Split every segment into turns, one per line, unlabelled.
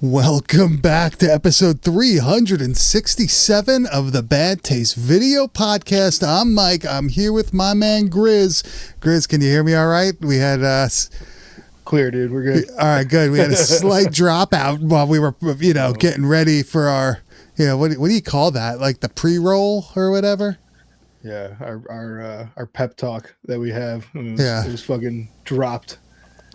Welcome back to episode 367 of the Bad Taste Video Podcast. I'm Mike. I'm here with my man Grizz. Grizz, can you hear me all right? We had
clear, dude. We're good.
All right, good. We had a slight dropout while we were, getting ready for our, what do you call that? Like the pre-roll or whatever?
Yeah, our pep talk that we have.
It
was fucking dropped.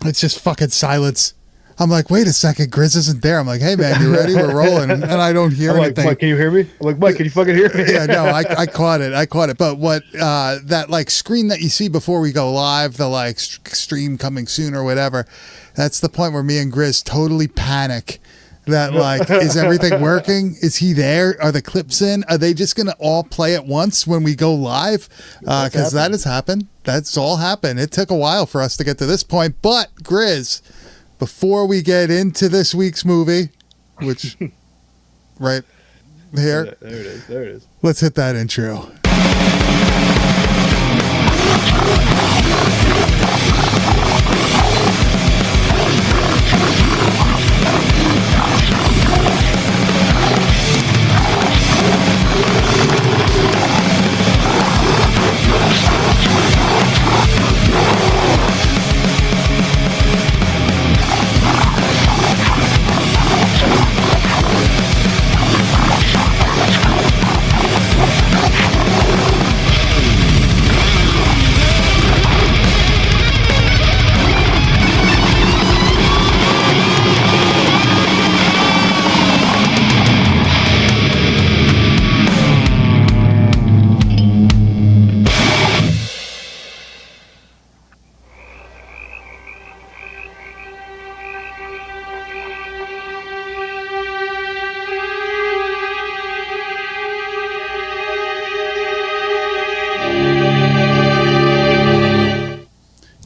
It's just fucking silence. I'm like, wait a second, Grizz isn't there. I'm like, hey man, you ready? We're rolling, and I don't hear anything.
Mike, can you hear me? I'm like, Mike, can you fucking hear me?
Yeah, no, I caught it. But what that like screen that you see before we go live, the like stream coming soon or whatever, that's the point where me and Grizz totally panic. That like, is everything working? Is he there? Are the clips in? Are they just gonna all play at once when we go live? Because that has happened. That's all happened. It took a while for us to get to this point, but Grizz, before we get into this week's movie, which right here,
yeah, there it is.
Let's hit that intro.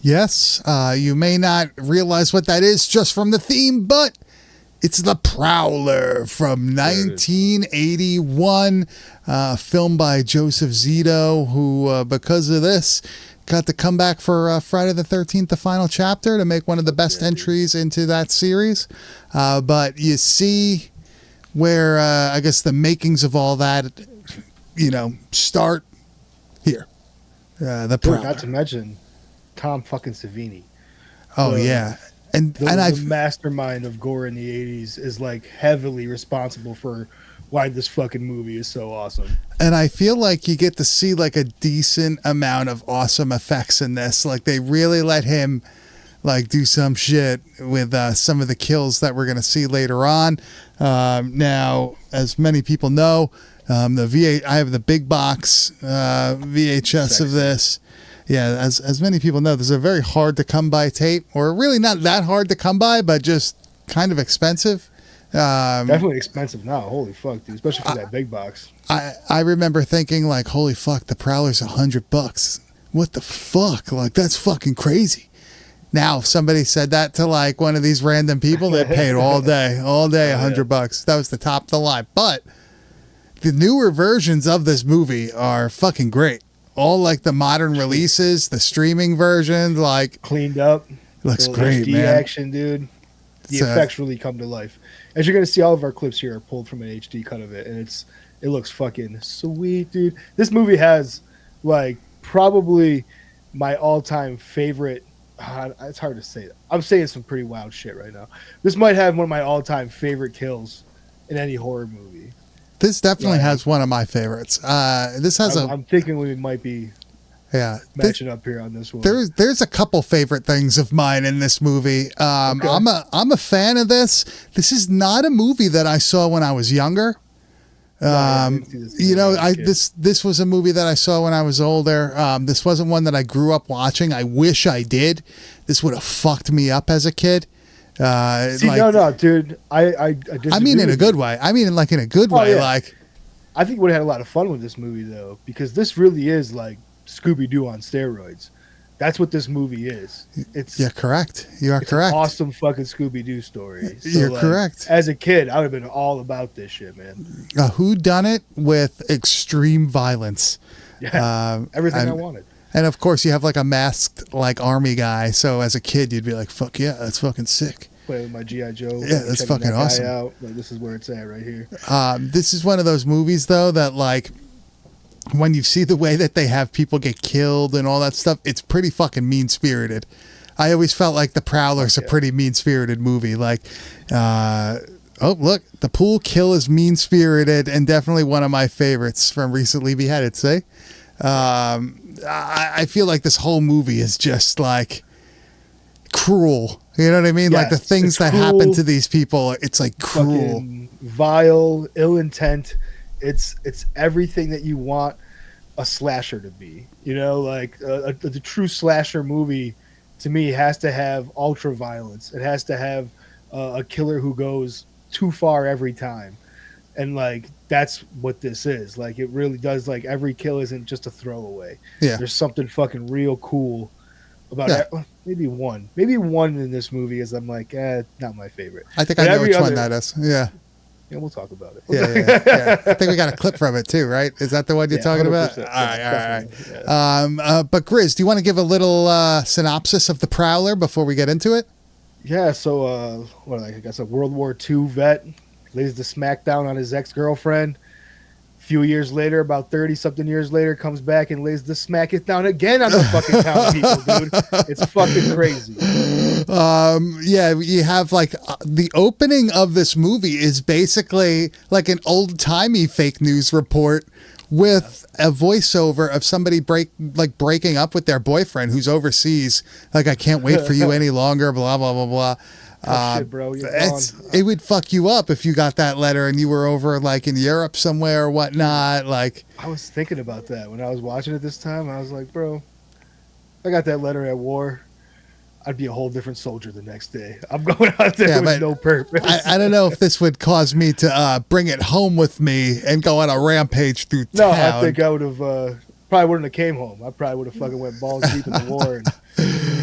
Yes, you may not realize what that is just from the theme, but it's the Prowler from 1981, filmed by Joseph Zito, who, because of this, got to come back for Friday the 13th, the final chapter, to make one of the best entries into that series. But you see where, I guess, the makings of all that, start here. The Prowler.
Not to mention Tom fucking Savini.
Oh, yeah. And
the mastermind of gore in the 80s is like heavily responsible for why this fucking movie is so awesome.
And I feel like you get to see like a decent amount of awesome effects in this. Like they really let him like do some shit with some of the kills that we're going to see later on. Now, as many people know, I have the big box VHS of this. Yeah, as many people know, this is a very hard to come by tape, or really not that hard to come by, but just kind of expensive.
Definitely expensive now. Holy fuck, dude! Especially for that big box.
I remember thinking like, holy fuck, the Prowler's $100. What the fuck? Like that's fucking crazy. Now, if somebody said that to like one of these random people, they paid all day, $100. That was the top of the line. But the newer versions of this movie are fucking great. All like the modern releases, the streaming version, like
cleaned up,
looks great,
HD
man.
Action, dude. The effects really come to life. As you're gonna see, all of our clips here are pulled from an HD cut of it, and it looks fucking sweet, dude. This movie has like probably my all-time favorite. It's hard to say that. I'm saying some pretty wild shit right now. This might have one of my all-time favorite kills in any horror movie.
This definitely has one of my favorites. I'm
thinking we might be matching up here on this one.
There's a couple favorite things of mine in this movie. Okay. I'm a fan of this. This is not a movie that I saw when I was younger. This was a movie that I saw when I was older. This wasn't one that I grew up watching. I wish I did. This would have fucked me up as a kid.
No, dude. I
mean in a good way. I mean like in a good way.
Yeah.
Like,
I think we would have had a lot of fun with this movie though, because this really is like Scooby-Doo on steroids. That's what this movie is.
You're correct. You are correct.
An awesome fucking Scooby-Doo story. So,
you're correct.
As a kid, I would have been all about this shit, man.
Who done it with extreme violence?
Yeah, everything I wanted.
And of course, you have like a masked like army guy. So as a kid, you'd be like, "Fuck yeah, that's fucking sick."
playing with my GI Joe.
Yeah, that's
checking
fucking
that guy
awesome.
out. Like, this is where it's at right here.
This is one of those movies though that like when you see the way that they have people get killed and all that stuff, it's pretty fucking mean spirited. I always felt like the Prowler's a pretty mean spirited movie. Like, oh look, the pool kill is mean spirited and definitely one of my favorites from Recently Beheaded. See, I feel like this whole movie is just like cruel. You know what I mean?
Yes,
like the things that
cruel,
happen to these people, it's like cruel,
vile, ill intent. It's everything that you want a slasher to be. You know, like the true slasher movie to me has to have ultra violence. It has to have a killer who goes too far every time. And like that's what this is. Like it really does. Like every kill isn't just a throwaway.
Yeah,
there's something fucking real cool about it. Maybe one in this movie is I'm like, not my favorite.
I think I know which one that is. Yeah,
we'll talk about it.
Yeah. I think we got a clip from it too, right? Is that the one you're talking about? All right.
Yeah.
But Grizz, do you want to give a little synopsis of the Prowler before we get into it?
Yeah. So, I guess a World War II vet lays the smackdown on his ex-girlfriend. A few years later, about 30-something years later, comes back and lays the smack it down again on the fucking town people, dude. It's fucking crazy.
Yeah, you have like the opening of this movie is basically like an old-timey fake news report with a voiceover of somebody breaking up with their boyfriend who's overseas. Like, I can't wait for you any longer, blah, blah, blah, blah.
Shit, bro.
It would fuck you up if you got that letter and you were over like in Europe somewhere or whatnot. Like,
I was thinking about that when I was watching it this time. I was like, bro, I got that letter at war. I'd be a whole different soldier the next day. I'm going out there with no purpose.
I don't know if this would cause me to bring it home with me and go on a rampage through town.
No, I think I would have probably wouldn't have came home. I probably would have fucking went balls deep in the war and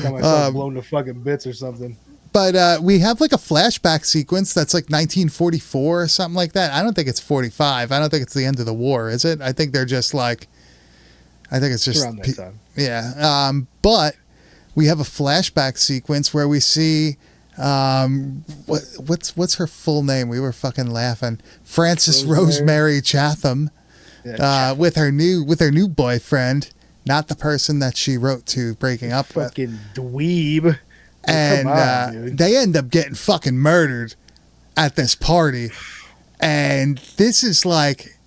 got myself blown to fucking bits or something.
But we have like a flashback sequence that's like 1944 or something like that. I don't think it's 45. I don't think it's the end of the war, is it? I think they're just like, I think it's just
around that time.
Yeah. But we have a flashback sequence where we see what's her full name? We were fucking laughing. Frances Rosemary Chatham, with her new boyfriend, not the person that she wrote to breaking up with.
Fucking dweeb.
And they end up getting fucking murdered at this party. And this is like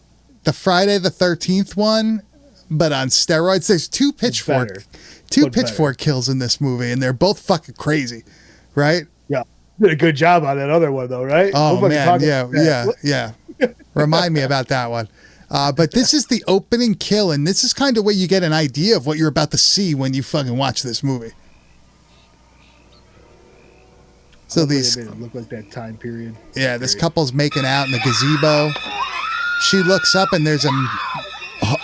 the Friday the 13th one, but on steroids. There's two pitchfork kills in this movie, and they're both fucking crazy, right?
Yeah. Did a good job on that other one, though, right?
Oh, man. Yeah. Remind me about that one. But this is the opening kill, and this is kind of where you get an idea of what you're about to see when you fucking watch this movie. So these
made it look like that time period.
Yeah, this couple's making out in the gazebo. She looks up and there's an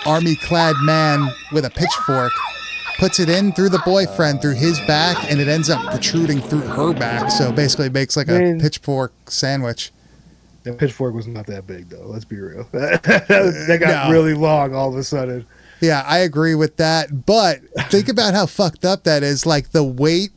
army-clad man with a pitchfork. Puts it in through the boyfriend, through his back, and it ends up protruding through her back. So basically it makes like a pitchfork sandwich.
The pitchfork was not that big, though. Let's be real. That got really long all of a sudden.
Yeah, I agree with that. But think about how fucked up that is. Like the weight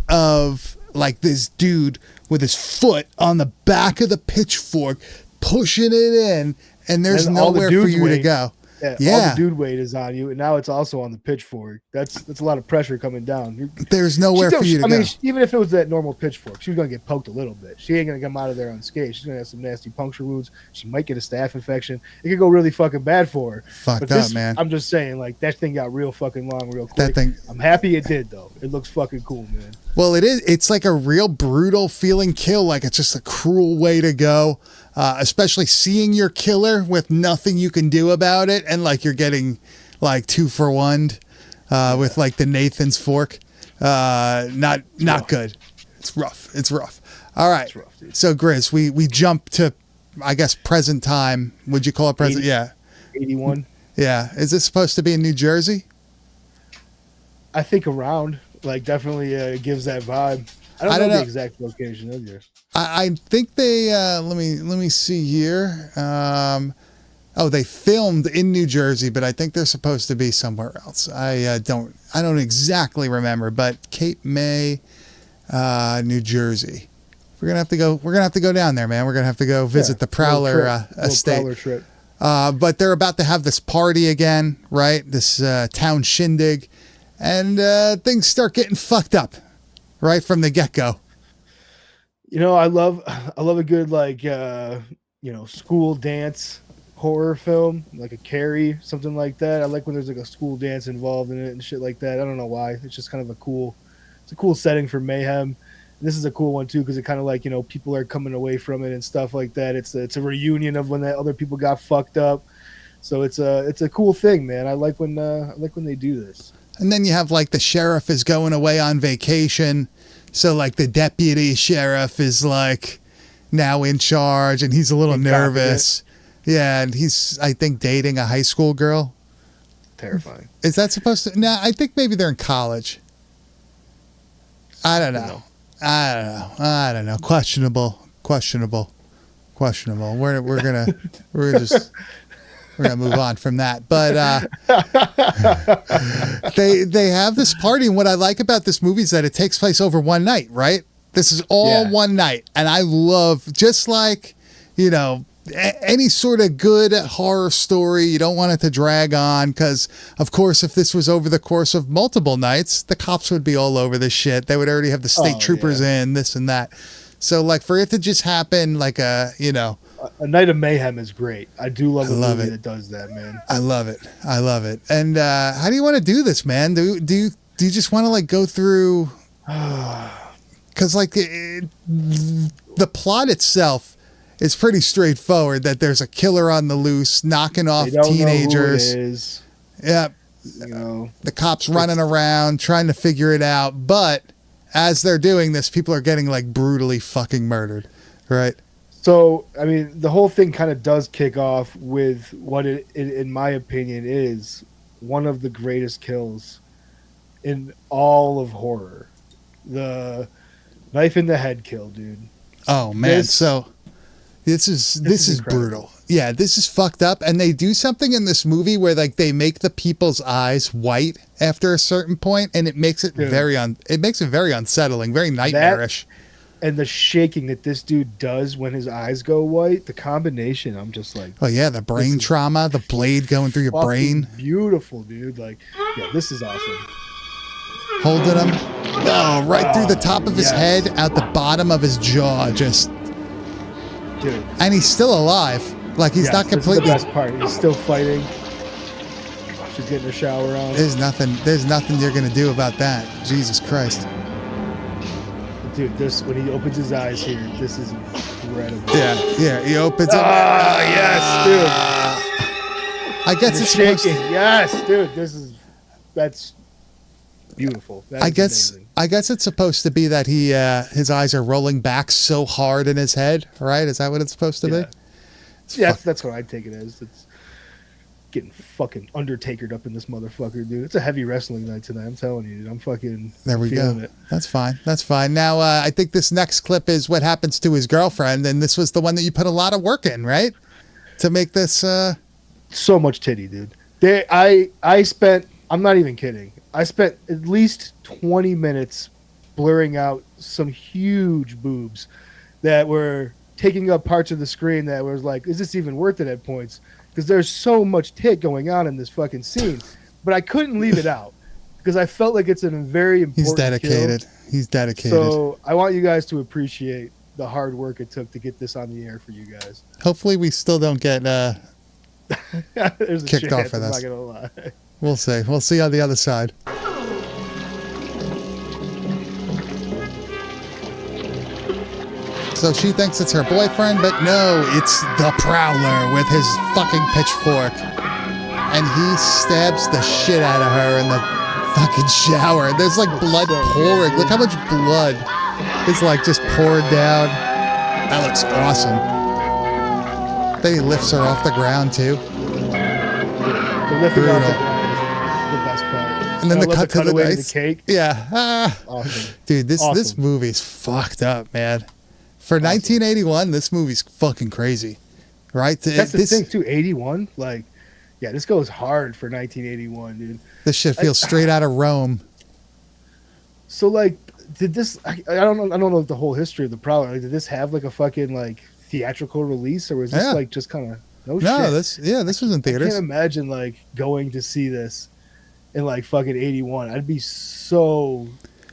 of like this dude with his foot on the back of the pitchfork, pushing it in, and there's nowhere for you to go.
Yeah, all the dude weight is on you, and now it's also on the pitchfork. That's a lot of pressure coming down.
There's nowhere for you to go. I mean,
even if it was that normal pitchfork, she was gonna get poked a little bit. She ain't gonna come out of there unscathed. She's gonna have some nasty puncture wounds. She might get a staph infection. It could go really fucking bad for her.
Fucked up, man.
I'm just saying, like that thing got real fucking long, real quick. I'm happy it did, though. It looks fucking cool, man.
Well, it is. It's like a real brutal feeling kill. Like it's just a cruel way to go. Especially seeing your killer with nothing you can do about it, and like you're getting like 2 for 1 with like the Nathan's fork. Not good. It's rough. All right. Rough, so Grizz, we jump to, I guess, present time. Would you call it present?
80,
yeah.
81.
Yeah. Is this supposed to be in New Jersey?
I think around. Like definitely gives that vibe. I don't know the exact location of yours.
I think they let me see here. They filmed in New Jersey, but I think they're supposed to be somewhere else. I don't exactly remember, but Cape May, New Jersey. We're gonna have to go down there, man. We're gonna have to go visit the Prowler estate.
Prowler trip.
But they're about to have this party again, right? This town shindig, and things start getting fucked up right from the get-go.
You know, I love a good school dance horror film, like a Carrie, something like that. I like when there's like a school dance involved in it and shit like that. I don't know why. It's just kind of a cool setting for mayhem. And this is a cool one too because it kind of like, you know, people are coming away from it and stuff like that. It's a reunion of when that other people got fucked up. So it's a cool thing, man. I like when they do this.
And then you have like the sheriff is going away on vacation. So like the deputy sheriff is like now in charge and he's a little nervous. Yeah, and he's, I think, dating a high school girl.
Terrifying.
Is that supposed to? No, I think maybe they're in college. I don't know. Questionable. We're gonna move on from that. But they have this party, and what I like about this movie is that it takes place over one night. Right? This is all one night, and I love just like, you know, any sort of good horror story, you don't want it to drag on because, of course, if this was over the course of multiple nights, the cops would be all over this shit. They would already have the state troopers in, this and that. So, like, for it to just happen, like a
night of mayhem is great. I do love a movie that does that, man.
I love it. And how do you want to do this, man? Do you just want to like go through? Because like the plot itself is pretty straightforward, that there's a killer on the loose knocking off teenagers.
Know who it is.
Yeah.
You know,
the cops running around trying to figure it out. But as they're doing this, people are getting like brutally fucking murdered. Right.
So, I mean, the whole thing kind of does kick off with what it, in my opinion, is one of the greatest kills in all of horror. The knife in the head kill, dude.
Oh man. This is brutal. Yeah, this is fucked up. And they do something in this movie where like they make the people's eyes white after a certain point, and it makes it very unsettling, very nightmarish.
And the shaking that this dude does when his eyes go white, the combination, I'm just like,
oh yeah, the brain trauma, the blade going through your brain.
Beautiful, dude. Like, yeah, this is awesome.
Holding him, right through the top of his head, out the bottom of his jaw, just.
Dude.
And he's still alive. Like he's not completely.
This is the best part. He's still fighting. She's getting a shower on.
There's nothing you're gonna do about that. Jesus Christ.
Dude, when he opens his eyes here, this is incredible.
Yeah. He opens them.
Ah, yes, dude.
I guess it's
shaking. Yes, dude. That's beautiful.
I guess it's supposed to be that he his eyes are rolling back so hard in his head, right? Is that what it's supposed to be?
Yeah, that's what I take it as. It's getting fucking Undertakered up in this motherfucker, dude. It's a heavy wrestling night tonight. I'm telling you, dude. I'm fucking feeling it.
That's fine. Now, I think this next clip is what happens to his girlfriend, and this was the one that you put a lot of work in, right? To make this.
So much titty, dude. I spent. I'm not even kidding. I spent at least 20 minutes blurring out some huge boobs that were taking up parts of the screen that was like, is this even worth it at points? Because there's so much tit going on in this fucking scene. But I couldn't leave it out because I felt like it's a very important
He's dedicated.
So I want you guys to appreciate the hard work it took to get this on the air for you guys.
Hopefully we still don't get
There's a
kicked off for this.
I'm not gonna lie.
We'll see. We'll see on the other side. So she thinks it's her boyfriend, but no, it's the Prowler with his fucking pitchfork. And he stabs the shit out of her in the fucking shower. There's like blood pouring. Look how much blood is like just poured down. That looks awesome. Then he lifts her off the ground too.
The lifting off the ground is the best part.
And then the cut to the
nice cake.
Yeah.
Awesome.
Dude, this movie's fucked up, man. For 1981, this movie's fucking crazy, right?
That's the thing too. 81, like, yeah, this goes hard for 1981, dude.
This shit feels straight out of Rome.
So, like, did this? I don't know. I don't know the whole history of the Prowler. Like, did this have like a fucking like theatrical release, or was this like just kind of no shit?
This was in theaters.
I can't imagine like going to see this in like fucking 81. I'd be so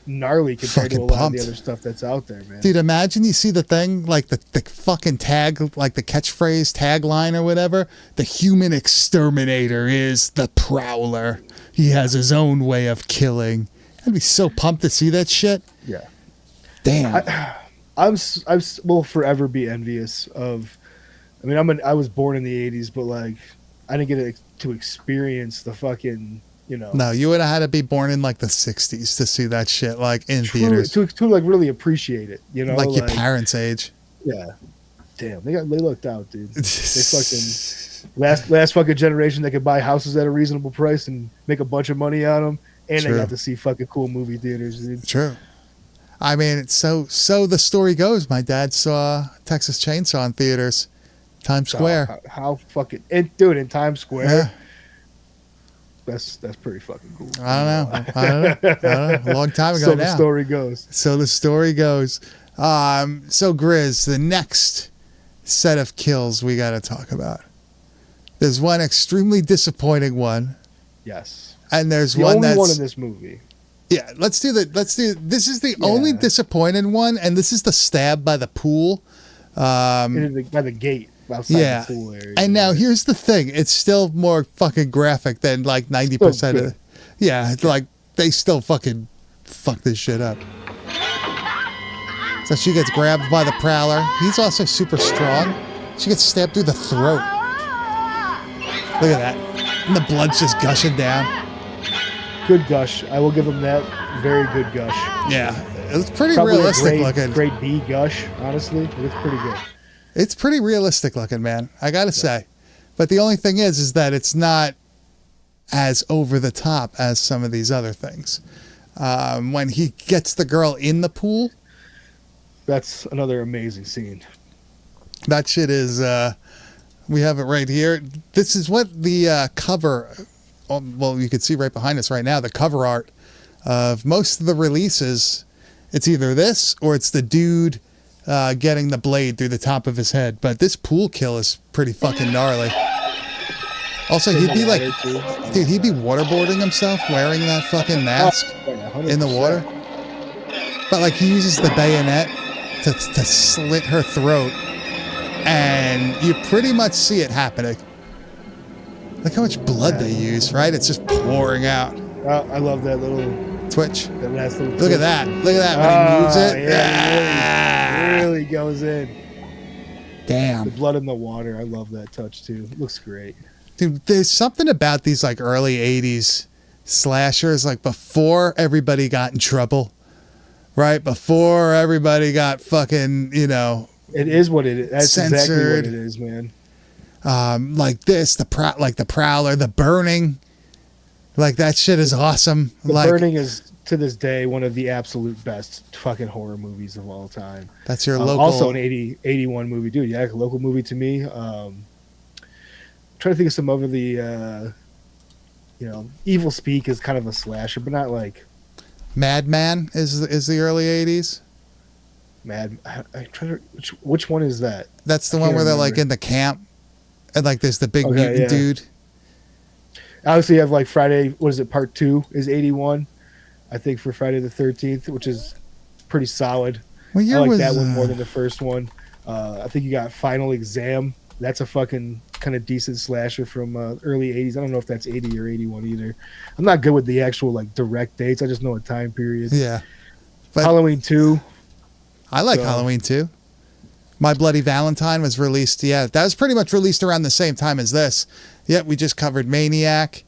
gnarly compared to a lot of the other stuff that's out there, man.
Dude, imagine you see the thing, like the fucking tag, like the catchphrase tagline or whatever. The human exterminator is the Prowler. He has his own way of killing. I'd be so pumped to see that shit.
Yeah.
Damn.
I will forever be envious of. I mean, I was born in the 80s, but like I didn't get to experience the fucking.
No, you would have had to be born in like the 60s to see that shit like in theaters.
To like really appreciate it,
Like your parents' age.
Yeah. Damn, they lucked out, dude. They fucking last fucking generation that could buy houses at a reasonable price and make a bunch of money on them, and they got to see fucking cool movie theaters, dude.
True. I mean, it's so the story goes. My dad saw Texas Chainsaw in theaters, Times Square.
How fucking in Times Square.
Yeah.
That's pretty fucking cool.
I don't know. A long time ago now.
So the story goes.
So Grizz, the next set of kills we got to talk about. There's one extremely disappointing one.
Yes.
And there's
the
one
only
that's
one in this movie.
Yeah, this is the only disappointing one, and this is the stab by the pool.
By the gate. Outside the pool area.
And now here's the thing. It's still more fucking graphic than like 90% of it. Yeah, it's like they still fucking fuck this shit up. So she gets grabbed by the Prowler. He's also super strong. She gets stabbed through the throat. Look at that. And the blood's just gushing down.
Good gush. I will give him that. Very good gush.
Yeah. It's pretty
Probably
realistic looking.
Grade B gush, honestly. It's pretty good.
It's pretty realistic looking, man. I gotta say. But the only thing is that it's not as over the top as some of these other things. When he gets the girl in the pool.
That's another amazing scene.
That shit is, we have it right here. This is what the cover, well, you can see right behind us right now, the cover art of most of the releases. It's either this or it's the dude getting the blade through the top of his head. But this pool kill is pretty fucking gnarly. Also, he'd be like, dude, he'd be waterboarding himself wearing that fucking mask in the water. But like he uses the bayonet to slit her throat. And you pretty much see it happening. Look how much blood they use, right? It's just pouring out.
I love that little
twitch.
That last little
Look at that. Look at that when he moves it.
Yeah, really goes in.
Damn.
The blood in the water. I love that touch too. It looks great.
Dude, there's something about these like early 80s slashers, like before everybody got in trouble, right? Before everybody got fucking,
It is what it is. That's
censored.
Exactly what it is, man.
Like this, the Prowler, the Burning. Like that shit is awesome.
The
like,
Burning is to this day one of the absolute best fucking horror movies of all time.
That's your local.
Also an 81 movie, dude. Yeah, a local movie to me. Trying to think of some of the, Evil Speak is kind of a slasher, but not like.
Madman is the early 80s.
I try to. Which one is that?
That's the one where they're like in the camp, and like there's the big mutant dude.
Obviously, you have like Friday. What is it? Part 2 is 81. I think for Friday the 13th, which is pretty solid.
What year
I like
was
that one more than the first one. I think you got Final Exam. That's a fucking kind of decent slasher from early 80s. I don't know if that's 80 or 81 either. I'm not good with the actual like direct dates. I just know a time period.
Yeah.
But Halloween 2.
I like Halloween 2. My Bloody Valentine was released. Yeah, that was pretty much released around the same time as this. Yeah, we just covered Maniac.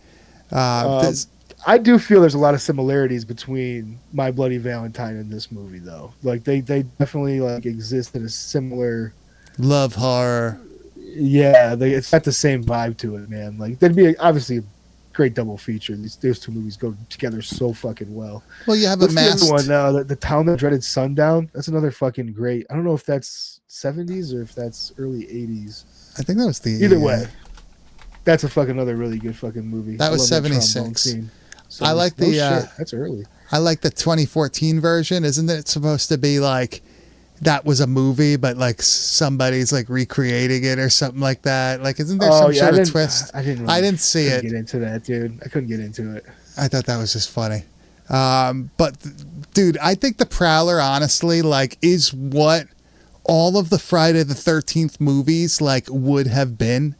I do feel there's a lot of similarities between My Bloody Valentine and this movie, though. Like they definitely like exist in a similar
love horror.
Yeah, it's got the same vibe to it, man. Like that'd be obviously a great double feature. Those two movies go together so fucking well.
Well, you have
What's
a masked
the other one, the Town That Dreaded Sundown. That's another fucking great. I don't know if that's 70s or if that's early 80s.
I think that was the
either way. That's a fucking another really good fucking movie.
That was 76.
So
I like the
shit. That's early.
I like the 2014 version. Isn't it supposed to be like that was a movie, but like somebody's like recreating it or something like that? Like, isn't there some sort of twist?
I
didn't see it.
Get into that, dude. I couldn't get into it.
I thought that was just funny. But dude, I think the Prowler honestly like is what all of the Friday the 13th movies like would have been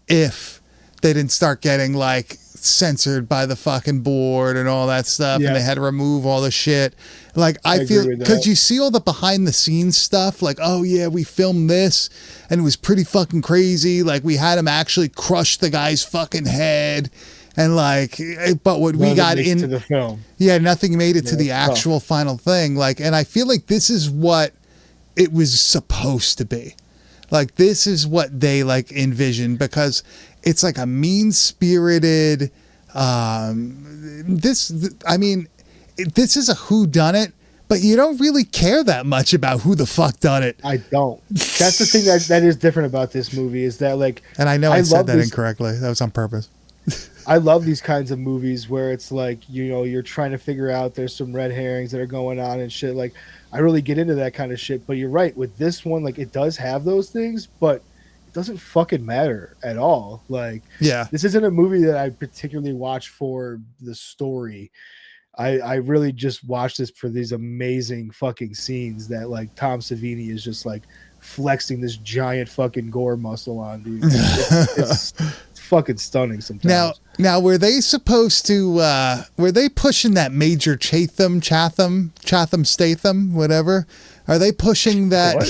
if they didn't start getting like censored by the fucking board and all that stuff, and they had to remove all the shit. Like I feel because you see all the behind the scenes stuff, like, oh yeah, we filmed this and it was pretty fucking crazy. Like we had him actually crush the guy's fucking head, and like, but what we got into
the film,
nothing made it to the actual final thing. Like, and I feel like this is what it was supposed to be. Like this is what they like envisioned, because it's like a mean-spirited. I mean, this is a whodunit, but you don't really care that much about who the fuck done it.
I don't. That's the thing that is different about this movie, is that like.
And I know I said that incorrectly. That was on purpose.
I love these kinds of movies where it's like, you know, you're trying to figure out there's some red herrings that are going on and shit. Like, I really get into that kind of shit. But you're right, with this one, like, it does have those things, but it doesn't fucking matter at all. Like, this isn't a movie that I particularly watch for the story. I really just watched this for these amazing fucking scenes that like Tom Savini is just like flexing this giant fucking gore muscle on, dude. It's fucking stunning sometimes.
Now were they supposed to were they pushing that Major Chatham, Statham, whatever? Are they pushing that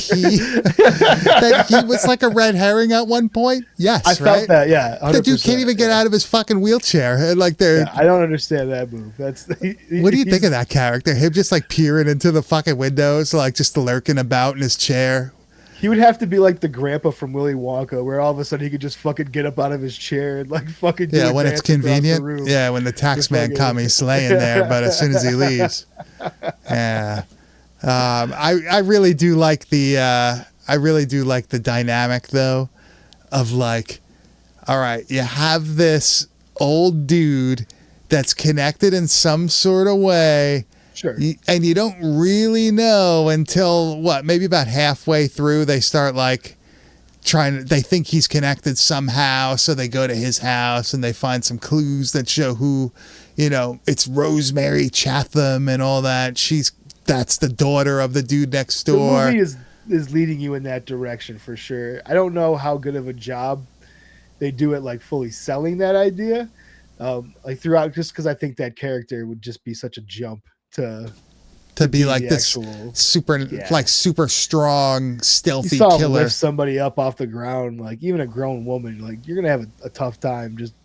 he was like a red herring at one point? Yes, I felt
that. Yeah, 100%.
The dude can't even get out of his fucking wheelchair. And like
I don't understand that move.
What do you think of that character? Him just like peering into the fucking windows, like just lurking about in his chair.
He would have to be like the grandpa from Willy Wonka, where all of a sudden he could just fucking get up out of his chair and like fucking
when it's convenient. Yeah, when the tax man comes, he's laying there, but as soon as he leaves, I really do like the dynamic though, of like, all right, you have this old dude that's connected in some sort of way.
Sure.
And you don't really know until maybe about halfway through they start like they think he's connected somehow, so they go to his house and they find some clues that show who, you know, it's Rosemary Chatham and all that. That's the daughter of the dude next door.
The movie is leading you in that direction for sure. I don't know how good of a job they do at like fully selling that idea, like throughout, just because I think that character would just be such a jump to
be like this super strong stealthy
you saw
killer.
Him lift somebody up off the ground, like even a grown woman, like you're gonna have a tough time just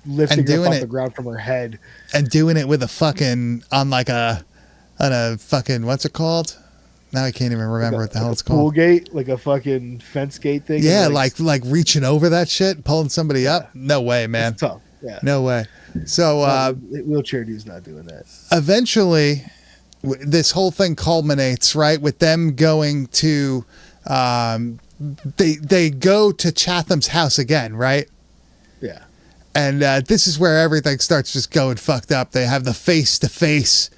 lifting her off the ground from her head
and doing it with a fucking on a fucking, what's it called? Now I can't even remember what the hell it's called.
Pool gate, like a fucking fence gate thing.
Yeah, like reaching over that shit, pulling somebody up. No way, man.
It's tough. Yeah.
No way. So
wheelchair dude's not doing that.
Eventually, this whole thing culminates right with them going to they go to Chatham's house again, right?
Yeah.
And this is where everything starts just going fucked up. They have the face-to-face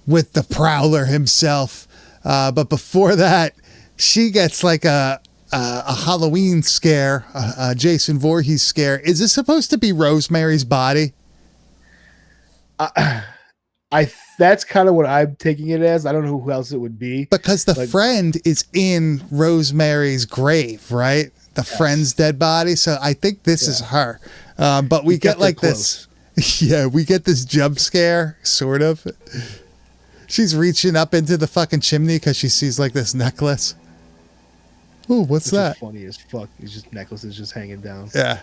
with the Prowler himself. But before that, she gets like a Halloween scare, a Jason Voorhees scare. Is this supposed to be Rosemary's body?
That's kind of what I'm taking it as. I don't know who else it would be.
Because the friend is in Rosemary's grave, right? The friend's dead body. So I think this is her. But we get like this. Yeah, we get this jump scare, sort of. She's reaching up into the fucking chimney because she sees like this necklace. Ooh, what's that?
Is funny as fuck. It's just necklaces just hanging down.
Yeah.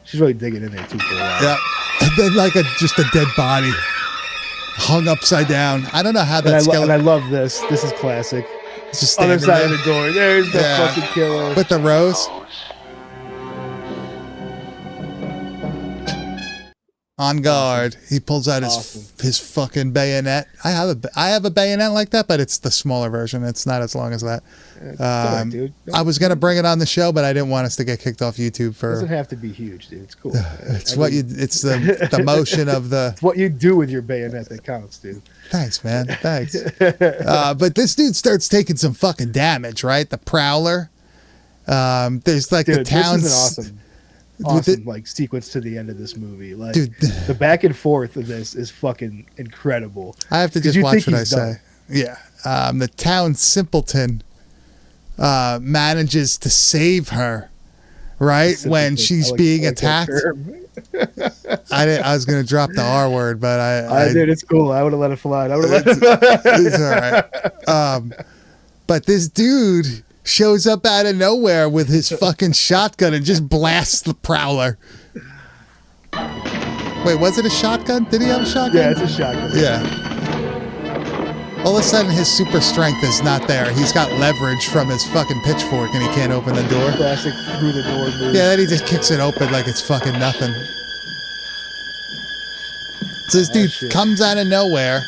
She's really digging in there too for a while.
Yeah. And then like just a dead body hung upside down. I don't know how that skeleton.
And I love this. This is classic.
It's just
other side of the door. There's the fucking killer.
With the rose. on guard.
Awesome.
He pulls out his fucking bayonet. I have a bayonet like that, but it's the smaller version. It's not as long as that.
It's all right, dude.
I was gonna bring it on the show, but I didn't want us to get kicked off YouTube for.
It doesn't have to be huge, dude. It's cool.
It's the motion of the.
It's what you do with your bayonet that counts, dude.
Thanks, man. Thanks. But this dude starts taking some fucking damage, right? The Prowler. There's like
dude,
the town's.
This is an awesome like sequence to the end of this movie. Like,
dude,
the back and forth of this is fucking incredible.
I have to just watch what I say. Yeah. The town simpleton manages to save her, right? When she's being attacked. I was going to drop the R word, but I
did. It's cool. I would have let it fly.
It's all right. But this dude shows up out of nowhere with his fucking shotgun and just blasts the Prowler. Wait, was it a shotgun? Did he have a shotgun?
Yeah, it's a shotgun.
Yeah. All of a sudden, his super strength is not there. He's got leverage from his fucking pitchfork, and he can't open the door.
Classic through the door move.
Yeah, then he just kicks it open like it's fucking nothing. So this dude comes out of nowhere,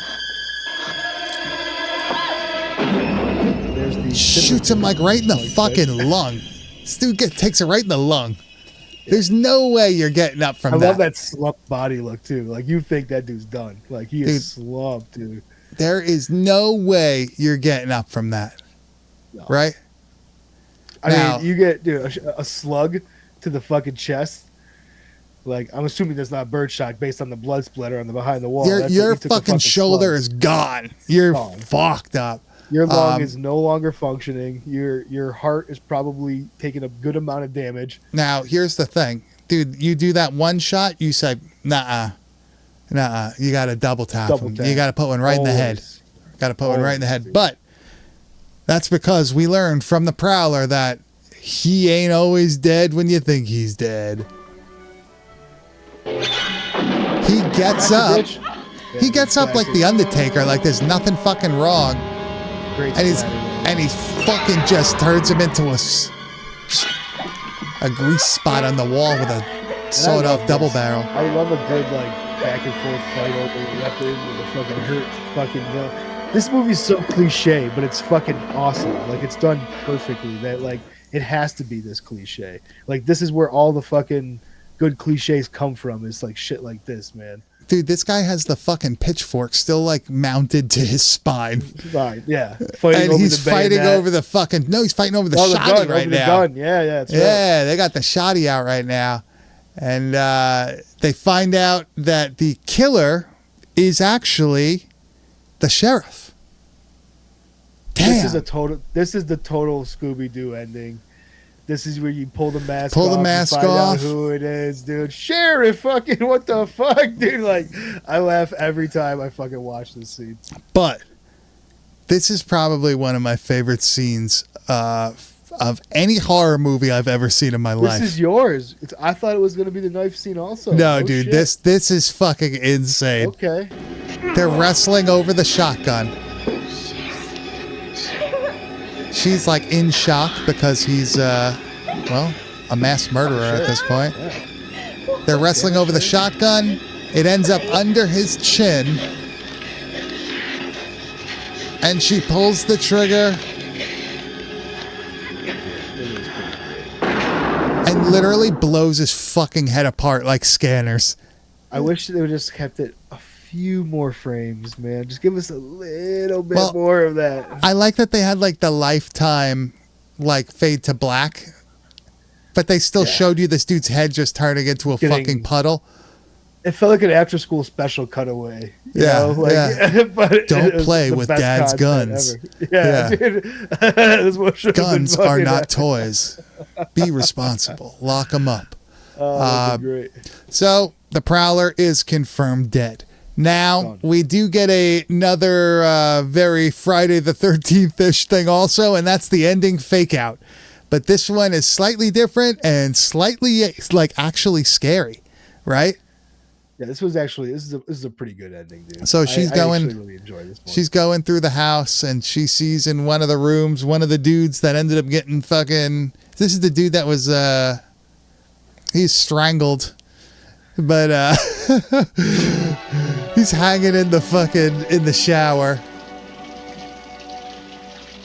shoots him like right in the fucking lung. This dude takes it right in the lung. There's no way you're getting up from that.
I love that slumped body look too. Like, you think that dude's done. Like, he is slumped, dude.
There is no way you're getting up from that. No. Right?
I mean, you get a slug to the fucking chest. Like, I'm assuming that's not birdshot based on the blood splatter on the behind the wall.
Your fucking shoulder is gone. You're fucked up.
Your lung is no longer functioning. Your heart is probably taking a good amount of damage.
Now, here's the thing. Dude, you do that one shot, you say, nah. You got to double tap him. You got to put one right in the head. Got to put one right in the head. But that's because we learned from the Prowler that he ain't always dead when you think he's dead. He gets up. He gets up like the Undertaker, like there's nothing fucking wrong. And he fucking just turns him into a grease spot on the wall with a sawed-off double barrel.
I love a good back and forth fight over the weapon with a fucking hurt fucking This movie's so cliche, but it's fucking awesome. Like, it's done perfectly. That it has to be this cliche. Like, this is where all the fucking good cliches come from. It's like shit like this, man.
Dude, this guy has the fucking pitchfork still mounted to his spine.
Right, yeah.
And he's fighting over the fucking... No, he's fighting over the shotty right now.
Yeah, that's right.
Yeah, they got the shotty out right now. And they find out that the killer is actually the sheriff. Damn.
This is the total Scooby-Doo ending. This is where you pull the mask
off.
Out who it is, dude. Sheriff, fucking what the fuck, dude? I laugh every time I fucking watch this scene.
But this is probably one of my favorite scenes of any horror movie I've ever seen in my life.
This is yours. I thought it was going to be the knife scene also.
No, dude, shit. This is fucking insane.
Okay.
They're wrestling over the shotgun. She's in shock because he's, a mass murderer at this point. Yeah. They're wrestling over the shotgun. It ends up under his chin. And she pulls the trigger. And literally blows his fucking head apart like scanners.
I wish they would just kept it a few more frames, man. Just give us a little bit more of that. I like
that they had the lifetime fade to black, but they still showed you this dude's head just turning into a fucking puddle. It
felt like an after-school special cutaway.
Yeah. But don't play with Dad's guns.
Yeah. Dude.
Guns are not toys. Be responsible. Lock them up.
Oh, great.
So the Prowler is confirmed dead. Now, we do get another very Friday the 13th-ish thing also, and that's the ending fake out. But this one is slightly different and slightly, actually scary, right?
Yeah, this is a pretty good ending, dude.
So she's going.
I actually really enjoy this one.
She's going through the house, and she sees in one of the rooms one of the dudes that ended up getting fucking... This is the dude that was... he's strangled... But he's hanging in the shower.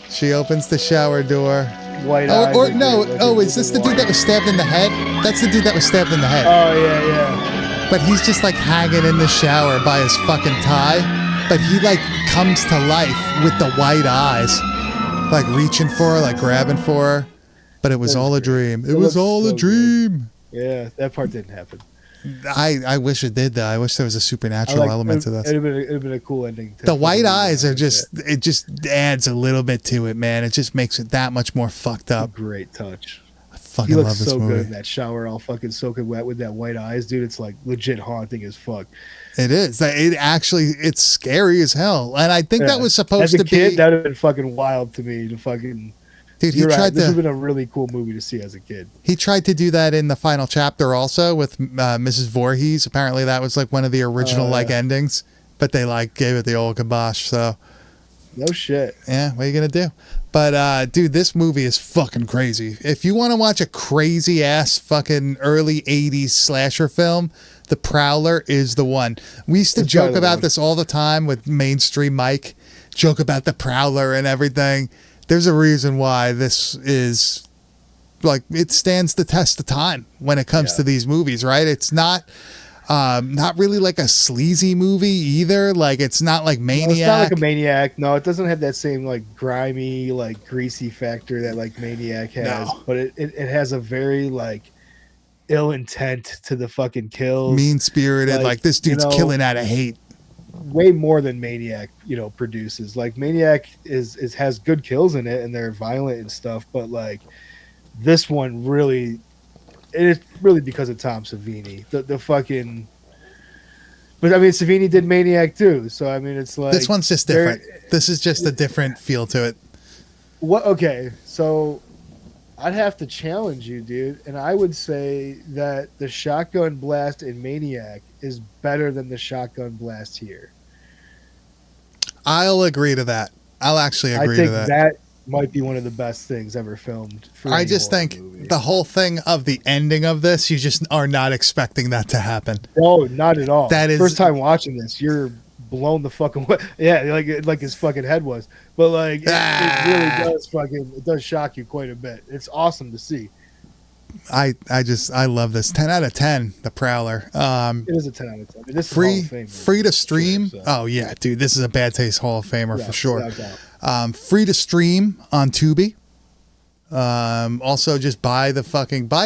She opens the shower door.
White eyes.
Or no, is this the dude that was stabbed in the head? That's the dude that was stabbed in the head.
Oh, yeah.
But he's just like hanging in the shower by his fucking tie. But he like comes to life with the white eyes. Like reaching for her, like grabbing for her. But it was all a dream. It was all a dream.
Good. Yeah, that part didn't happen.
I wish it did though. I wish there was a supernatural element to this.
It'd been a cool ending.
The white eyes are just, it just adds a little bit to it, man. It just makes it that much more fucked up.
Great touch.
I fucking love this movie.
He looks so good in that shower, all fucking soaking wet with that white eyes, dude. It's like legit haunting as fuck.
It is. It's scary as hell. And I think that was supposed to be.
As a kid, that would have been fucking wild to me to fucking.
Dude,
this would have been a really cool movie to see as a kid.
He tried to do that in the final chapter also with Mrs. Voorhees. Apparently that was like one of the original endings, but they like gave it the old kibosh. So
no shit.
Yeah, what are you gonna do? But dude, this movie is fucking crazy. If you want to watch a crazy ass fucking early 80s slasher film, The Prowler is the one. We used to joke about this all the time with Mainstream Mike, joke about The Prowler and everything. There's a reason why this is like, it stands the test of time when it comes to these movies, right? It's not really like a sleazy movie either. Like, it's not like Maniac. No, it's not
like a Maniac. No, it doesn't have that same like grimy, like greasy factor that like Maniac has. No. But it has a very like ill intent to the fucking kills.
Mean spirited. Like this dude's killing out of hate.
Way more than Maniac, produces. Like Maniac has good kills in it and they're violent and stuff, but like this one really, it's really because of Tom Savini. The fucking, but I mean Savini did Maniac too, so I mean it's like
this one's just different. This is just a different feel to it.
What? Okay, so I'd have to challenge you, dude, and I would say that the shotgun blast in Maniac is better than the shotgun blast here.
I'll agree to that. I'll actually agree to that.
I think that might be one of the best things ever filmed.
I just think the whole thing of the ending of this, you just are not expecting that to happen.
No, not at all.
That is
first time watching this, you're blown the fucking way. Yeah, like his fucking head was. But like it really does it does shock you quite a bit. It's awesome to see.
I love this. 10 out of 10, The Prowler.
It is a 10 out of 10. I mean, this is
free to stream. Sure, so. Oh yeah, dude, this is a Bad Taste Hall of Famer for sure. Free to stream on Tubi. Also just buy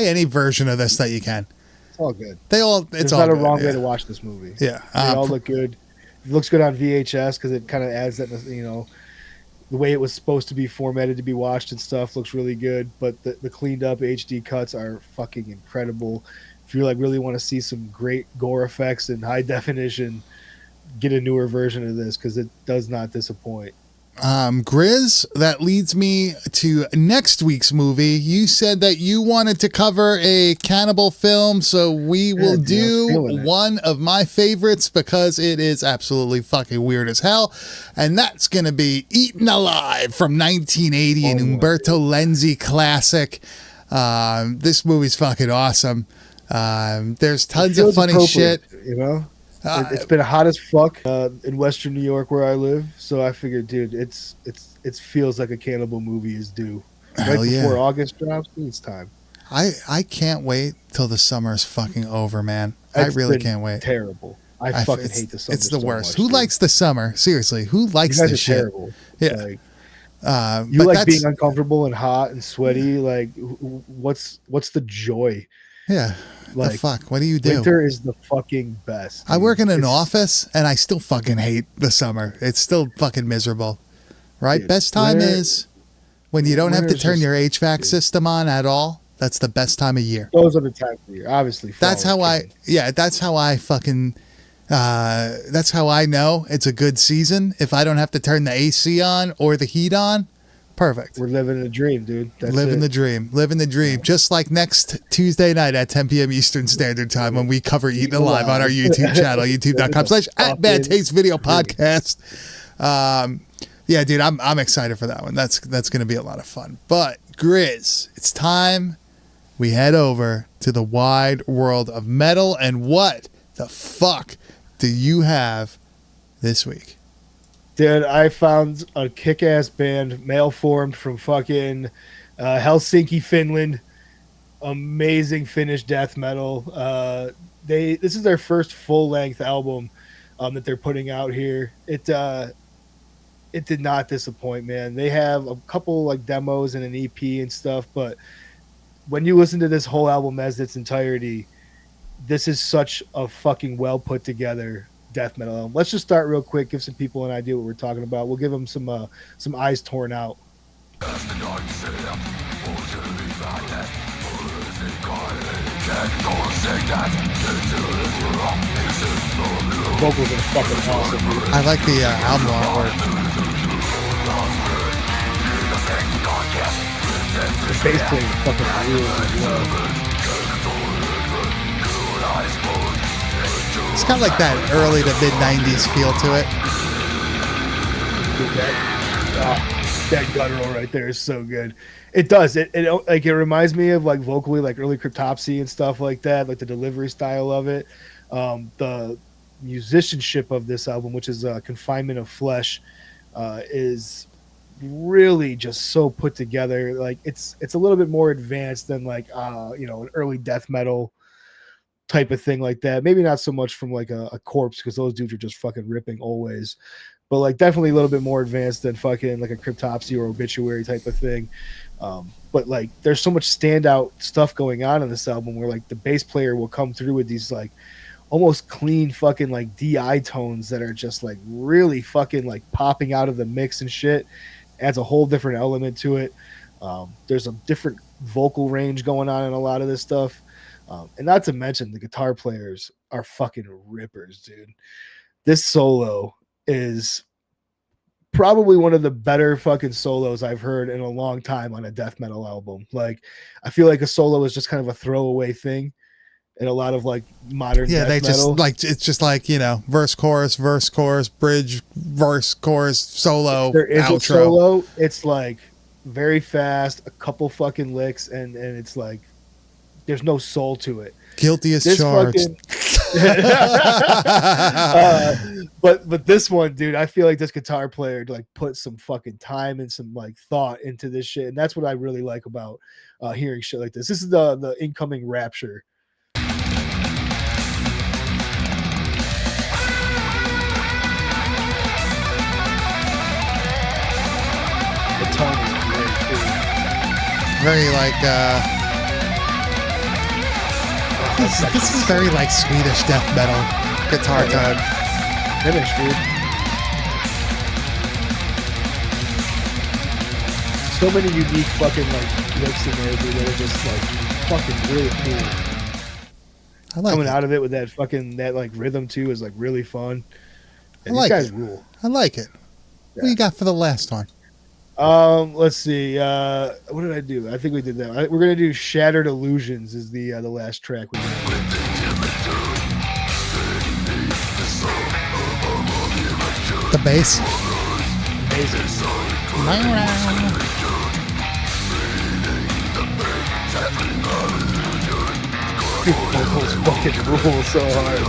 any version of this that you can.
It's all good.
There's
not a wrong way to watch this movie.
Yeah.
They all look good. It looks good on VHS because it kind of adds that, the way it was supposed to be formatted to be watched and stuff looks really good. But the cleaned up HD cuts are fucking incredible. If you like really want to see some great gore effects in high definition, get a newer version of this because it does not disappoint.
Grizz, that leads me to next week's movie. You said that you wanted to cover a cannibal film, so we will do one of my favorites because it is absolutely fucking weird as hell, and that's going to be Eaten Alive from 1980, an Umberto Lenzi classic. This movie's fucking awesome. There's tons of funny shit.
It's been hot as fuck in Western New York where I live, so I figured, dude, it feels like a cannibal movie is due. Right before August drops, it's time.
I can't wait till the summer is fucking over, man. I really can't wait.
Terrible. I fucking hate the summer.
It's the worst. Who likes the summer? Seriously, who likes this shit?
Terrible.
Yeah.
You like being uncomfortable and hot and sweaty. Like, what's the joy?
Yeah. Like, the fuck? What do you do?
Winter is the fucking best.
Dude. I work in an office and I still fucking hate the summer. It's still fucking miserable. Right? Dude, best time is when you don't have to turn your HVAC system on at all. That's the best time of year.
Those are the times of year, obviously.
That's how that's how I fucking that's how I know it's a good season. If I don't have to turn the AC on or the heat on. Perfect.
We're living the dream, dude.
Living the dream. Living the dream. Just like next Tuesday night at 10 p.m. Eastern Standard Time when we cover Eaten Alive on our YouTube channel, youtube.com/@badtastvideopodcast. Yeah, dude, I'm excited for that one. That's going to be a lot of fun. But Grizz, it's time we head over to the wide world of metal. And what the fuck do you have this week?
Dude, I found a kick-ass band, male-formed from fucking Helsinki, Finland. Amazing Finnish death metal. This is their first full-length album that they're putting out here. It did not disappoint, man. They have a couple like demos and an EP and stuff, but when you listen to this whole album as its entirety, this is such a fucking well put together death metal album. Let's just start real quick, give some people an idea what we're talking about. We'll give them some Eyes Torn Out. Vocals are fucking awesome, dude.
I like the album artwork.
The bass playing fucking real as well.
It's kind of like that early to mid 90s feel to it.
Dude, that guttural right there is so good. It does. It like it reminds me of like vocally like early Cryptopsy and stuff like that, like the delivery style of it. The musicianship of this album, which is Confinement of Flesh, is really just so put together. Like it's a little bit more advanced than like an early death metal type of thing like that. Maybe not so much from like a Corpse, because those dudes are just fucking ripping always, but like definitely a little bit more advanced than fucking like a Cryptopsy or Obituary type of thing. But like there's so much standout stuff going on in this album where like the bass player will come through with these like almost clean fucking like DI tones that are just like really fucking like popping out of the mix and shit. Adds a whole different element to it. There's a different vocal range going on in a lot of this stuff. And not to mention the guitar players are fucking rippers, dude. This solo is probably one of the better fucking solos I've heard in a long time on a death metal album. Like, I feel like a solo is just kind of a throwaway thing in a lot of like modern death
they
metal.
just like it's just like verse chorus bridge verse chorus solo
If there is
outro.
a solo, it's like very fast, a couple fucking licks, and it's like there's no soul to it.
Guilty as charged.
But this one, dude, I feel like this guitar player like put some fucking time and some like thought into this shit, and that's what I really like about hearing shit like this. This is the incoming Rapture. The tone is great too.
Very like this is very like Swedish death metal guitar tone.
Finish, dude. So many unique fucking like licks in there, dude, that are just like fucking really cool.
I like
Coming
it.
out of it with that fucking that like rhythm too is like really fun. And
I like
these guys
it.
rule.
I like it. What do you got for the last one?
Let's see. What did I do? I think we did that. We're gonna do Shattered Illusions is the last track we did.
The bass.
Vocals fucking rule so hard.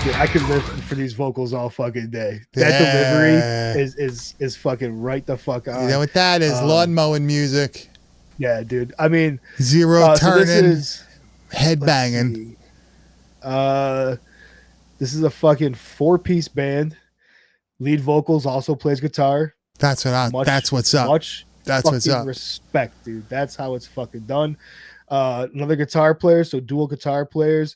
Dude, I could live for these vocals all fucking day. That delivery is fucking right the fuck on.
You know what that is? Lawn mowing music.
Yeah, dude. I mean,
Zero turning,
so this is
head banging.
This is a fucking 4-piece band. Lead vocals, also plays guitar.
That's what's up. That's what's up.
Respect, dude. That's how it's fucking done. Another guitar player, so dual guitar players.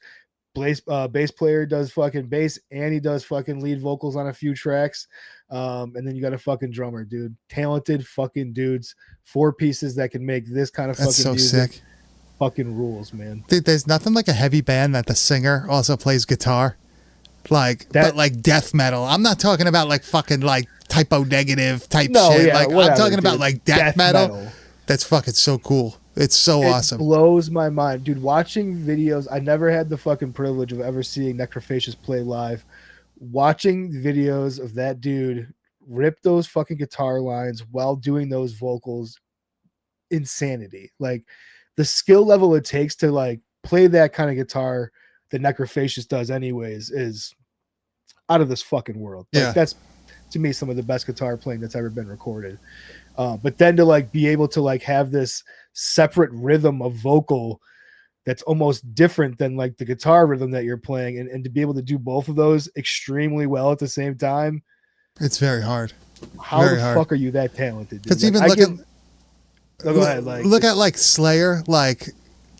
Bass player does fucking bass, and he does fucking lead vocals on a few tracks. And then you got a fucking drummer, dude. Talented fucking dudes. 4 pieces that can make this kind of
That's
fucking
so
music.
sick.
Fucking rules, man.
Dude, there's nothing like a heavy band that the singer also plays guitar. But like death metal. I'm not talking about like fucking like typo negative type shit.
Yeah,
like
whatever,
I'm talking about
dude.
like death metal. That's fucking so cool. It's so awesome.
Blows my mind, dude. Watching videos, I never had the fucking privilege of ever seeing Necrofacious play live. Watching videos of that dude rip those fucking guitar lines while doing those vocals, insanity. Like the skill level it takes to like play that kind of guitar that Necrofacious does anyways is out of this fucking world. Like, that's to me some of the best guitar playing that's ever been recorded. But then to like be able to like have this separate rhythm of vocal that's almost different than like the guitar rhythm that you're playing, and to be able to do both of those extremely well at the same time,
it's very hard.
How the fuck are you that talented?
Because
like,
even
go ahead. Like,
look at like Slayer, like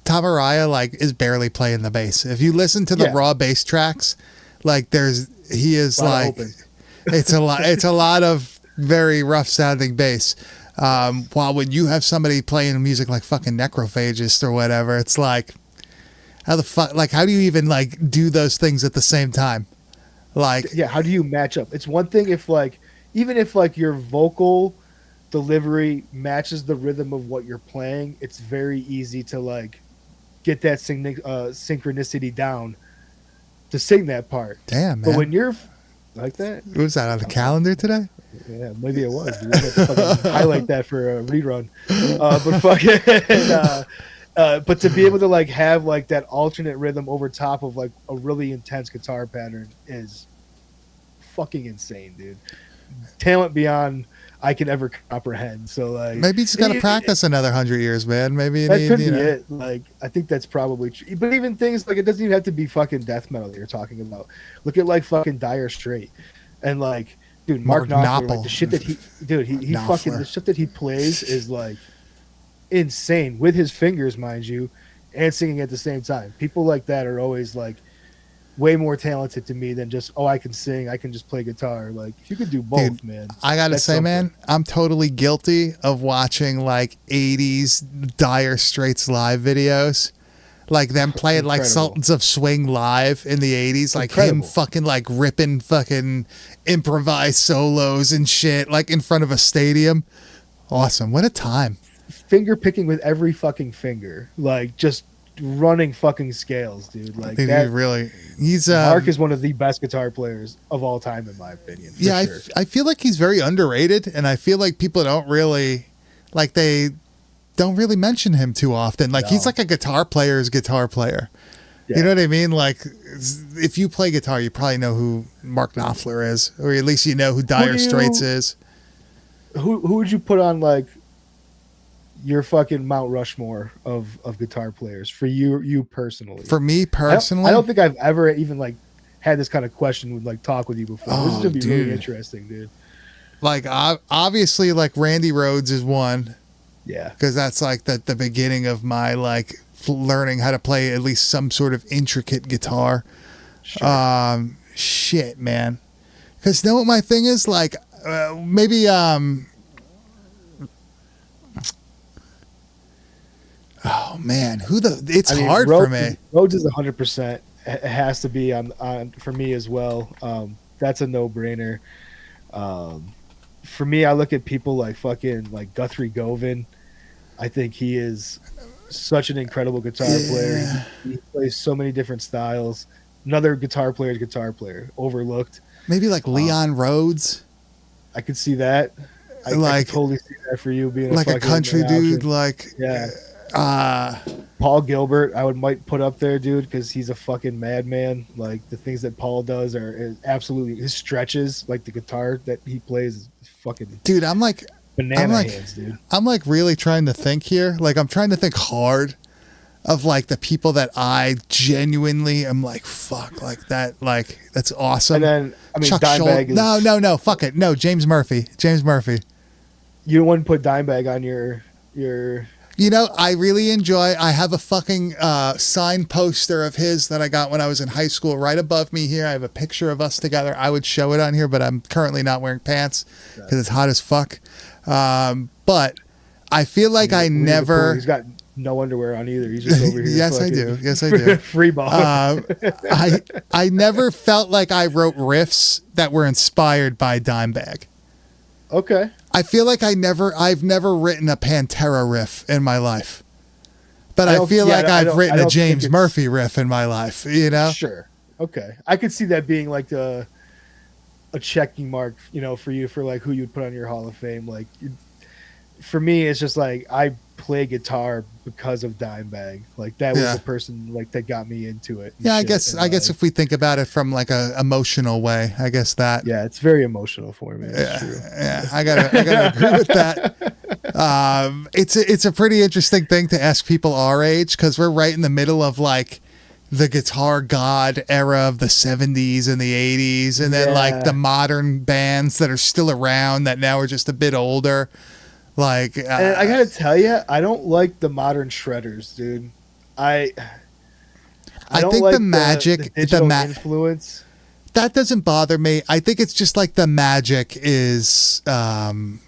Tom Araya, like is barely playing the bass. If you listen to the raw bass tracks, like he is like it's a lot of very rough sounding bass. While when you have somebody playing music like fucking Necrophagist or whatever, it's like, how the fuck, like, how do you even like do those things at the same time? Like,
how do you match up? It's one thing if like, even if like your vocal delivery matches the rhythm of what you're playing, it's very easy to like get that synchronicity down to sing that part.
Damn, man.
But when you're like that,
was that on the calendar today?
Yeah, maybe it was. We have to fucking highlight that for a rerun. But fucking, but to be able to like have like that alternate rhythm over top of like a really intense guitar pattern is fucking insane, dude. Talent beyond I can ever comprehend. So like,
maybe you just gotta practice another 100 years, man. Maybe
that could be it. Like, I think that's probably true. But even things like, it doesn't even have to be fucking death metal that you're talking about. Look at like fucking Dire Straits, and like, dude, Mark Knopfler, like the shit that he fucking, the shit that he plays is like insane with his fingers, mind you, and singing at the same time. People like that are always like way more talented to me than just, I can sing, I can just play guitar. Like, if you could do both, dude, man.
I gotta say, man, I'm totally guilty of watching like 80s Dire Straits live videos. Like them playing like Sultans of Swing live in the 80s, like him fucking like ripping fucking improvised solos and shit, like in front of a stadium. Awesome. What a time.
Finger picking with every fucking finger. Like just running fucking scales, dude. Like that, he's Mark is one of the best guitar players of all time, in my opinion.
Yeah, sure. I feel like he's very underrated, and I feel like people don't really mention him too often. Like, he's like a guitar player's guitar player. Yeah. You know what I mean? Like, if you play guitar, you probably know who Mark Knopfler is, or at least you know who Dire Straits is.
Who would you put on like your fucking Mount Rushmore of guitar players for you personally?
For me personally,
I don't think I've ever even like had this kind of question with like talk with you before. This is gonna be really interesting, dude.
Like, obviously, like Randy Rhoads is one.
Yeah,
because that's like the beginning of my like learning how to play at least some sort of intricate guitar. Sure. Shit, man. Because know what my thing is? Like, maybe oh man, it's hard for me.
Rhoads is 100%. It has to be on for me as well. That's a no-brainer. For me, I look at people like fucking like Guthrie Govan. I think he is such an incredible guitar player. He plays so many different styles. Another guitar player, overlooked.
Maybe like Leon Rhodes.
I could see that. I could totally see that for you being
like a country dude. Like,
Paul Gilbert, I might put up there, dude, because he's a fucking madman. Like, the things that Paul does are absolutely, his stretches, like the guitar that he plays is fucking,
dude. I'm like
banana hands, dude.
I'm like really trying to think here. Like, I'm trying to think hard of like the people that I genuinely am like, fuck, like that, like that's awesome.
And then I mean,
Chuck
Dimebag
is no, fuck it, no, James Murphy.
You wouldn't put Dimebag on your.
You know, I really enjoy. I have a fucking signed poster of his that I got when I was in high school. Right above me here, I have a picture of us together. I would show it on here, but I'm currently not wearing pants because it's hot as fuck. But I feel like I never.
He's got no underwear on either. He's just over here.
Yes, I do.
Free ball.
I never felt like I wrote riffs that were inspired by Dimebag.
Okay.
I feel like I've never written a Pantera riff in my life. But I feel like I've written a James
it's...
Murphy riff in my life, you know?
Sure. Okay. I could see that being like a checking mark, you know, for you, for like who you'd put on your Hall of Fame. Like, for me, it's just like I play guitar because of Dimebag. Like, that was the person like that got me into it.
Yeah, I guess if we think about it from like a emotional way, I guess that.
Yeah, it's very emotional for me. That's true.
Yeah, I gotta agree with that. It's a pretty interesting thing to ask people our age, because we're right in the middle of like the guitar god era of the 70s and the 80s, and then like the modern bands that are still around that now are just a bit older. Like,
and I gotta tell you, I don't like the modern shredders, dude. I
think like the magic,
the influence,
that doesn't bother me. I think it's just like the magic is gone.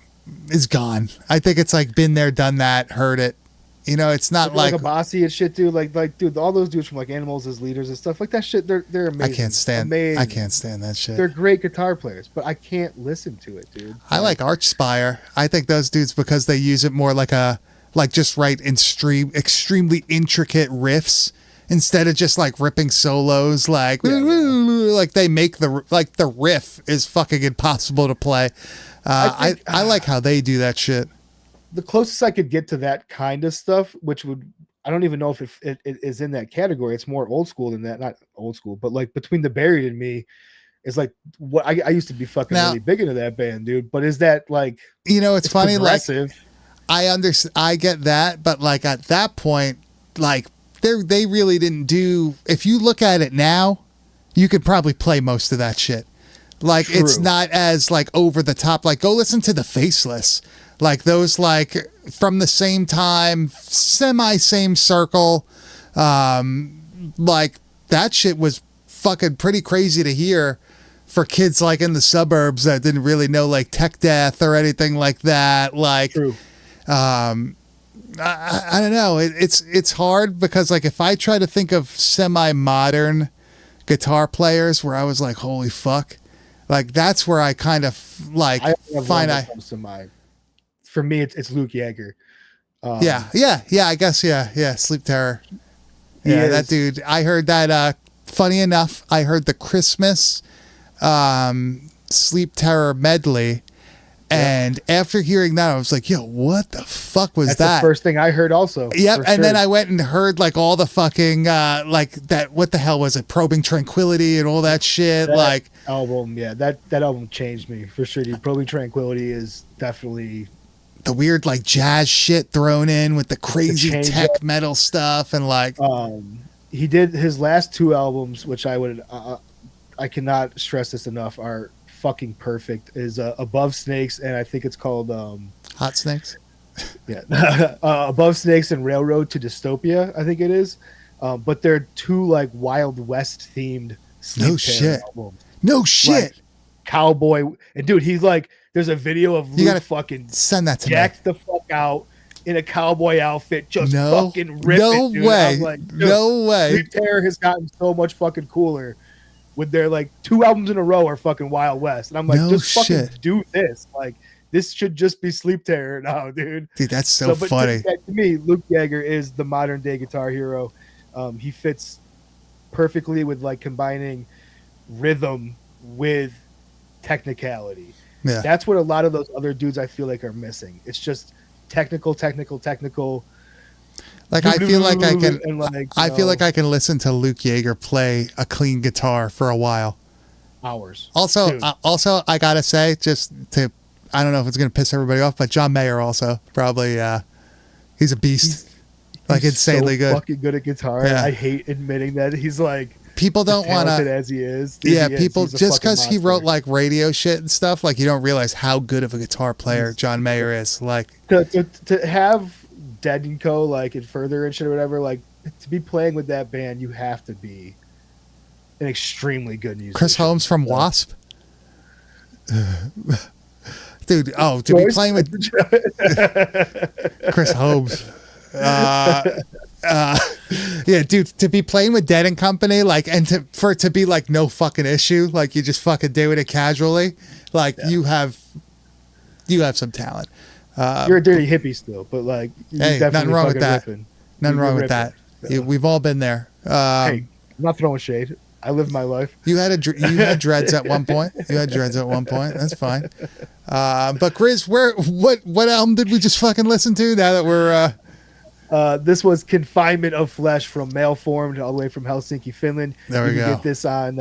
I think it's like been there, done that, heard it. You know, it's not like
a Bossy and shit, dude. Like, dude, all those dudes from like Animals as leaders and stuff like that shit. They're amazing.
I can't stand that shit.
They're great guitar players, but I can't listen to it, dude.
I like Archspire. I think those dudes, because they use it more like just write extremely intricate riffs instead of just like ripping solos. Like, like they make the riff is fucking impossible to play. I like how they do that shit.
The closest I could get to that kind of stuff, which I don't even know if it is in that category. It's more old school than that. Not old school, but like Between the Buried and Me is like what I used to be fucking really big into that band, dude. But is that like,
you know, it's funny, like I get that, but like at that point, like they really didn't do, if you look at it now, you could probably play most of that shit. Like, true. It's not as like over the top. Like, go listen to the Faceless. Like those, like from the same time, same circle. Like that shit was fucking pretty crazy to hear for kids like in the suburbs that didn't really know like Tech Death or anything like that. Like, true. I don't know. It's hard because like if I try to think of semi-modern guitar players where I was like, holy fuck, like that's where I kind of like
for me, it's Luke Yeager.
Yeah. I guess, yeah. Sleep Terror. Yeah, that dude. I heard that. Funny enough, I heard the Christmas Sleep Terror medley, and after hearing that, I was like, "Yo, what the fuck was that?"
That's the first thing I heard, also.
Yep, and then I went and heard like all the fucking like that. What the hell was it? Probing Tranquility and all that shit. That
album, that album changed me for sure. Dude. Probing Tranquility is definitely.
The weird like jazz shit thrown in with the crazy tech metal stuff, and like
he did his last two albums, which I cannot stress this enough, are fucking perfect. Is Above Snakes, and I think it's called
Hot Snakes.
Yeah, Above Snakes and Railroad to Dystopia, I think it is. But they're two like Wild West themed albums. No shit. Like, cowboy, and dude, he's like. There's a video of Luke fucking
send that to
jacked the fuck out in a cowboy outfit, just fucking ripping.
No way. Like, no way.
Sleep Terror has gotten so much fucking cooler with their like 2 albums in a row are fucking Wild West. And I'm like, just fucking do this. Like, this should just be Sleep Terror now, dude.
Dude, that's so funny.
To me, Luke Yeager is the modern day guitar hero. He fits perfectly with like combining rhythm with technicality.
Yeah.
That's what a lot of those other dudes I feel like are missing. It's just technical.
Like I feel like I can I feel like I can listen to Luke Yeager play a clean guitar for a while.
Hours.
Also I got to say, just to, I don't know if it's going to piss everybody off, but John Mayer also probably he's a beast. He's insanely
so
good.
Fucking good at guitar. Yeah. I hate admitting that he's like
people don't want to,
as he is.
People just because he wrote like radio shit and stuff, like you don't realize how good of a guitar player John Mayer is. Like
to have Dead and Co. like and Further and shit or whatever, like to be playing with that band, you have to be an extremely good musician.
Chris Holmes from Wasp, dude. Oh, to be playing with Chris Holmes. Yeah, dude, to be playing with Dead and Company, like, and for it to be like no fucking issue, like you just fucking doing it casually, like you have some talent.
You're a dirty hippie still, but like
hey, nothing wrong with that. Ripping. Nothing wrong with that. We've all been there.
Hey, I'm not throwing shade. I lived my life.
You had dreads at one point. That's fine. But Grizz, what album did we just fucking listen to? Now that we're
this was Confinement of Flesh from Malformed, all the way from Helsinki, Finland.
There we go.
You can get this on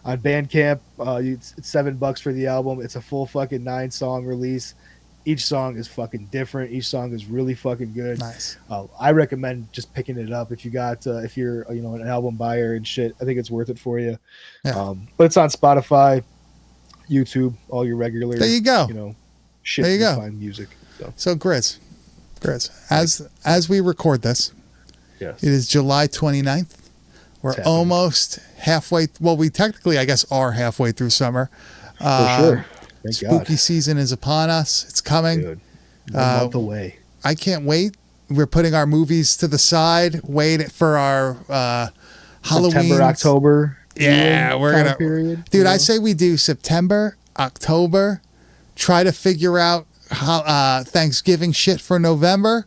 Bandcamp. It's $7 for the album. It's a full fucking 9-song release. Each song is fucking different. Each song is really fucking good.
Nice.
I recommend just picking it up if you're an album buyer and shit. I think it's worth it for you.
Yeah.
But it's on Spotify, YouTube, all your regular.
There you go.
Shit.
There you go.
Find music.
So Grizz, as we record this,
yes,
it is July 29th. We're almost halfway. Well, we technically, I guess, are halfway through summer.
For sure. Thank
Spooky
God.
season is upon us. It's coming.
Dude, 1 month away.
I can't wait. We're putting our movies to the side. Wait for our Halloween.
September, October.
Yeah, we're gonna.
Period,
dude, I say we do September, October. Try to figure out how Thanksgiving shit for November,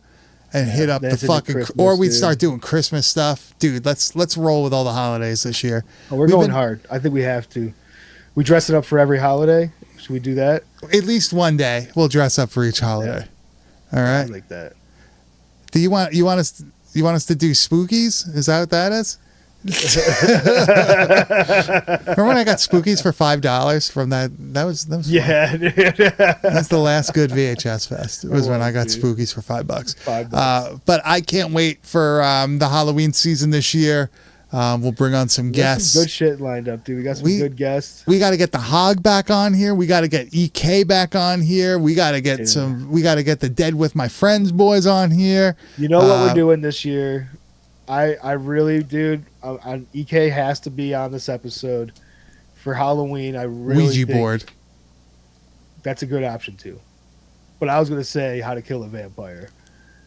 and hit up the fucking.
Christmas,
or we'd
dude.
start doing Christmas stuff, dude. Let's roll with all the holidays this year.
Oh, we're going hard. I think we have to. We dress it up for every holiday. Should we do that?
At least one day we'll dress up for each holiday. Yeah. All right.
I like that.
Do you want us to do spookies? Is that what that is? Remember when I got spookies for $5 from that? That was
yeah.
That's the last good VHS fest. It was when I got spookies for $5.
$5.
But I can't wait for the Halloween season this year. We'll bring on some guests.
Some good shit lined up, dude. We got some good guests.
We got to get the Hog back on here. We got to get EK back on here. We got to get We got to get the Dead with My Friends boys on here.
You know what we're doing this year? I really, dude. EK has to be on this episode for Halloween. I really
Ouija
think
board.
That's a good option too. But I was gonna say How to Kill a Vampire.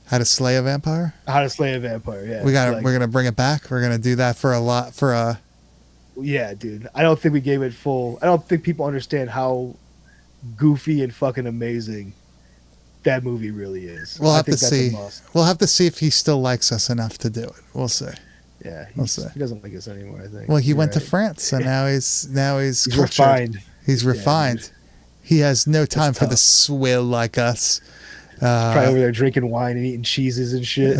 How to Slay a Vampire?
How to Slay a Vampire, yeah.
We're gonna bring it back. We're gonna do that
Yeah, dude. I don't think we gave it full. I don't think people understand how goofy and fucking amazing that movie really is.
We'll have to see. We'll have to see if he still likes us enough to do it. We'll see.
Yeah,
we'll see.
He doesn't like us anymore, I think.
Well, he went to France, so now he's
refined.
He's refined. Yeah, he has no time for the swill like us.
Probably over there drinking wine and eating cheeses and shit.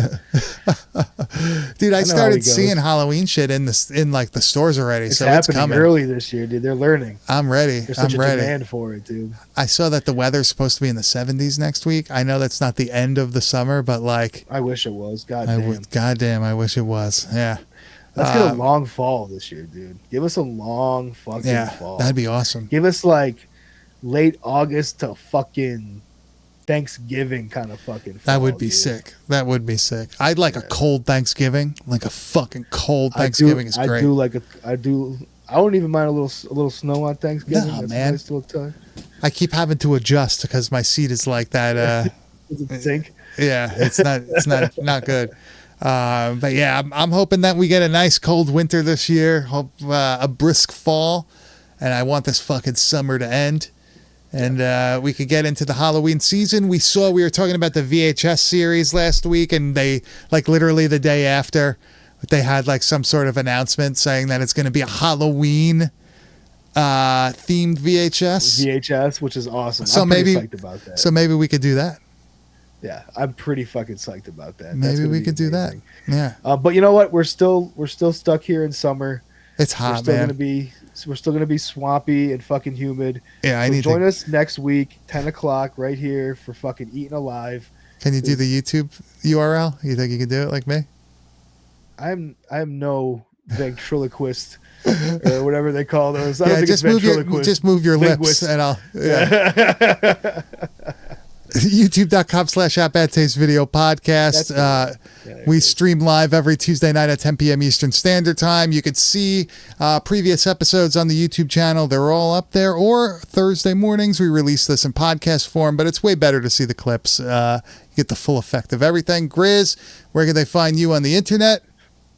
Dude, I started seeing Halloween shit in the stores already. It's coming
early this year, dude. They're learning.
I'm ready.
There's such a demand for it, dude.
I saw that the weather's supposed to be in the 70s next week. I know that's not the end of the summer, but I
wish it was. Goddamn,
I wish it was. Yeah.
Let's get a long fall this year, dude. Give us a long fucking fall.
That'd be awesome.
Give us late August to fucking Thanksgiving kind of fucking fall.
That would be sick. I'd like a cold Thanksgiving. Like a fucking cold Thanksgiving is great.
I wouldn't even mind a little snow on Thanksgiving.
No,
that's
man.
a nice little time.
I keep having to adjust because my seat is like that.
Does it sink?
Yeah, it's not good. But yeah, I'm hoping that we get a nice cold winter this year. Hope a brisk fall, and I want this fucking summer to end. And we could get into the Halloween season. We were talking about the VHS series last week, and they literally the day after, they had some sort of announcement saying that it's going to be a Halloween themed VHS,
which is awesome.
So
I'm pretty psyched about that.
So maybe we could do that.
Yeah, I'm pretty fucking psyched about that.
Maybe we could do that. Yeah.
But you know what? We're still stuck here in summer.
It's hot, man.
We're still gonna be swampy and fucking humid.
Yeah,
so join us next week, 10 o'clock, right here for fucking Eating Alive.
Can you do the YouTube URL? You think you can do it like me?
I'm no ventriloquist or whatever they call those. I don't think
just move your lips and I'll. Yeah. YouTube.com/@badtastevideopodcast. We stream live every Tuesday night at 10 p.m. Eastern Standard Time. You could see previous episodes on the YouTube channel. They're all up there. Or Thursday mornings, we release this in podcast form, but it's way better to see the clips. You get the full effect of everything. Grizz, where can they find you on the internet?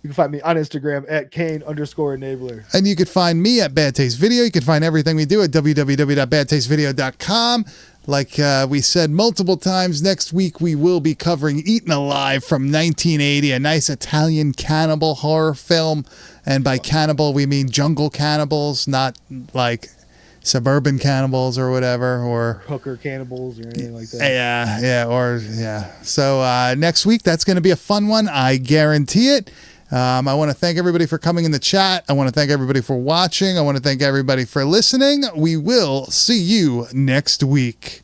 You can find me on Instagram at Kane_enabler.
And you could find me at Bad Taste Video. You can find everything we do at www.badtastevideo.com. Like we said multiple times, next week we will be covering Eaten Alive from 1980, a nice Italian cannibal horror film. And by cannibal, we mean jungle cannibals, not like suburban cannibals or whatever, or
hooker cannibals or anything like that.
Yeah. So next week, that's going to be a fun one. I guarantee it. I want to thank everybody for coming in the chat. I want to thank everybody for watching. I want to thank everybody for listening. We will see you next week.